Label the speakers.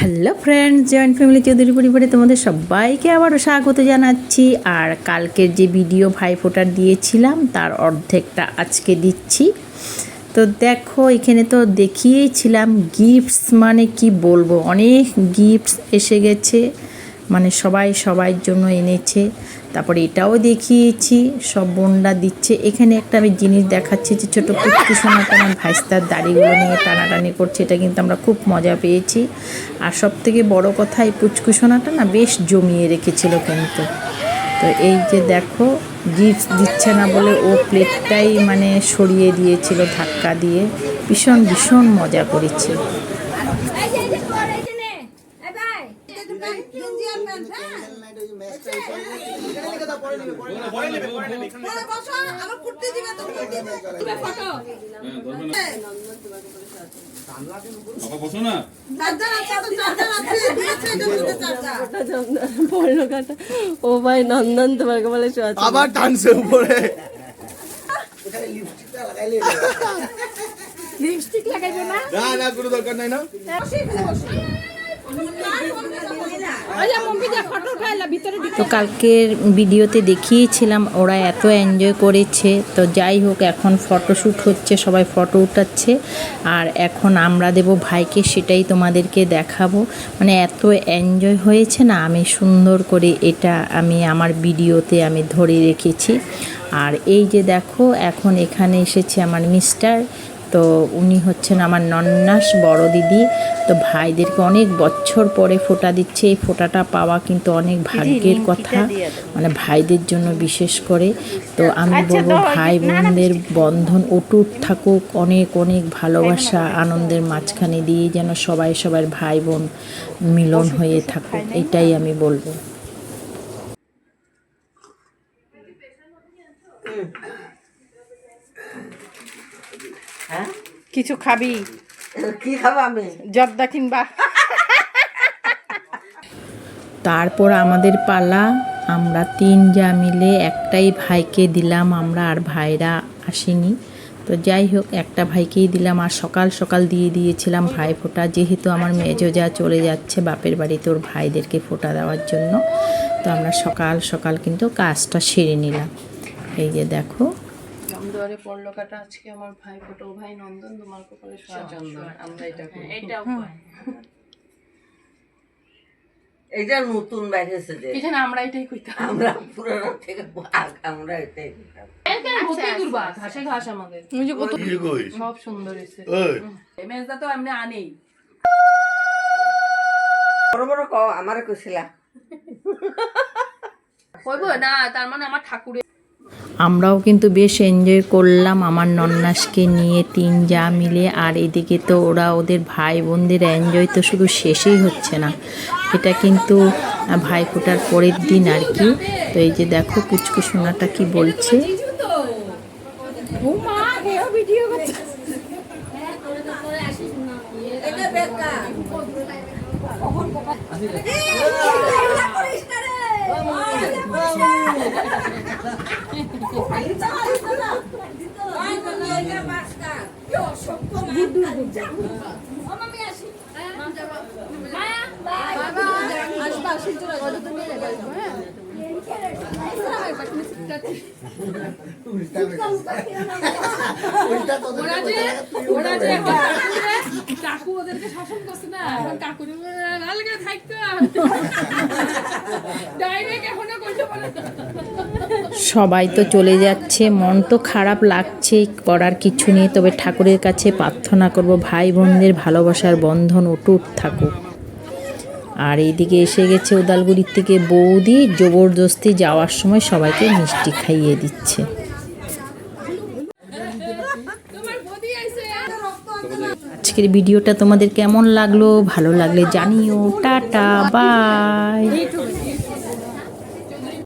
Speaker 1: Hello friends, joint family Chowdhury পরিবারে তোমাদের সবাইকে আবারও স্বাগত জানাচ্ছি। আর কালকের যে ভিডিও ভাইফোঁটার দিয়েছিলাম তার অর্ধেকটা আজকে দিচ্ছি। তো দেখো এখানে তো দেখিয়েছিলাম গিফটস, মানে কি বলবো, অনেক গিফটস এসে গেছে, মানে সবার জন্য এনেছে। তারপরে এটাও দেখিয়েছি, সব বোনরা দিচ্ছে। এখানে একটা আমি জিনিস দেখাচ্ছি যে ছোটো পুচকি সোনাটা আমার ভাইস্তার দাড়িগুলো নিয়ে টানাটানি করছে, এটা কিন্তু আমরা খুব মজা পেয়েছি। আর সব থেকে বড়ো কথা, এই পুচকি সোনাটা না বেশ জমিয়ে রেখেছিল কিন্তু। তো এই যে দেখো, গিফট দিচ্ছে না বলে ও প্লেটটাই মানে সরিয়ে দিয়েছিল ধাক্কা দিয়ে। ভীষণ মজা করেছি।
Speaker 2: ও ভাই নন্দন তোমাকে বলে
Speaker 3: আবার টানছে উপরে।
Speaker 2: লিপস্টিক লাগাইবে না?
Speaker 3: না কোনো দরকার নাই না।
Speaker 1: তো কালকের ভিডিওতে দেখিয়েছিলাম ওরা এত এনজয় করেছে। তো যাই হোক, এখন ফটোশ্যুট হচ্ছে, সবাই ফটো উঠাচ্ছে। আর এখন আমরা দেব ভাইকে, সেটাই তোমাদেরকে দেখাবো। মানে এত এনজয় হয়েছে না, আমি সুন্দর করে এটা আমি আমার ভিডিওতে আমি ধরে রেখেছি। আর এই যে দেখো, এখন এখানে এসেছে আমার মিস্টার। তো উনি হচ্ছেন আমার নন্নাস বড় দিদি। তো ভাইদেরকে অনেক বছর পরে ফোঁটা দিচ্ছে। এই ফোঁটাটা পাওয়া কিন্তু অনেক ভাগ্যের কথা, মানে ভাইদের জন্য বিশেষ করে। তো আমি বলবো ভাই বোনদের বন্ধন অটুট থাকুক, অনেক ভালোবাসা আনন্দের মাঝখানে দিয়ে যেন সবার ভাই বোন মিলন হয়ে থাকুক, এটাই আমি বলবো।
Speaker 2: কিছু খাবি?
Speaker 4: কি খাবো আমি?
Speaker 2: জর্দা কিনবা?
Speaker 1: তারপর আমাদের পালা, আমরা তিন যা মিলে একটাই ভাইকে দিলাম আমরা, আর ভাইরা আসেনি। তো যাই হোক, একটা ভাইকেই দিলাম। আর সকাল দিয়ে দিয়েছিলাম ভাই ফোঁটা, যেহেতু আমার মেজো যা চলে যাচ্ছে বাপের বাড়িতে ওর ভাইদেরকে ফোঁটা দেওয়ার জন্য। তো আমরা সকাল কিন্তু কাজটা সেরে নিলাম। এই যে দেখো,
Speaker 2: দুয়ারে পড়লো কাটা, আজকে আমার ভাই ফোটো, ভাই নন্দন তোমার কপালে চন্দন। আমরা এটা করি, এটা
Speaker 4: এটা নতুন বাইরেছে যে
Speaker 2: এখানে আমরা এটাই কইতাম।
Speaker 4: আমরা পুরানো থেকে আমরা এটাই কইতাম।
Speaker 2: ঘাসে ঘাস আমাদের কত সব সুন্দর হয়েছে। মেজদা তো এমনি আনেই
Speaker 4: বড় আমারে কইছিলা
Speaker 2: কইব না, তার মানে আমার ঠাকুরের।
Speaker 1: আমরাও কিন্তু বেশ এনজয় করলাম আমার নন্নাসকে নিয়ে তিন যা মিলে। আর এদিকে তো ওরা ওদের ভাই বোনদের এনজয় তো শুধু শেষেই হচ্ছে না, এটা কিন্তু ভাইফোঁটার পরের দিন আর কি। তো এই যে দেখো পুচকু সোনাটা কি বলছে।
Speaker 2: কাকু ওদেরকে শাসন করছে না, কাকুর
Speaker 1: সবাই তো চলে যাচ্ছে, মন তো খারাপ লাগছে, করার কিছু নেই। তবে ঠাকুরের কাছে প্রার্থনা করব ভাই বোনদের ভালোবাসার বন্ধন অটুট থাকুক। আর এইদিকে এসে গেছে উদালগুড়ির থেকে বৌদি, জবরদস্তি যাওয়ার সময় সবাইকে মিষ্টি খাইয়ে দিচ্ছে। আজকের ভিডিওটা তোমাদের কেমন লাগলো? ভালো লাগলে জানিও। Tata, by.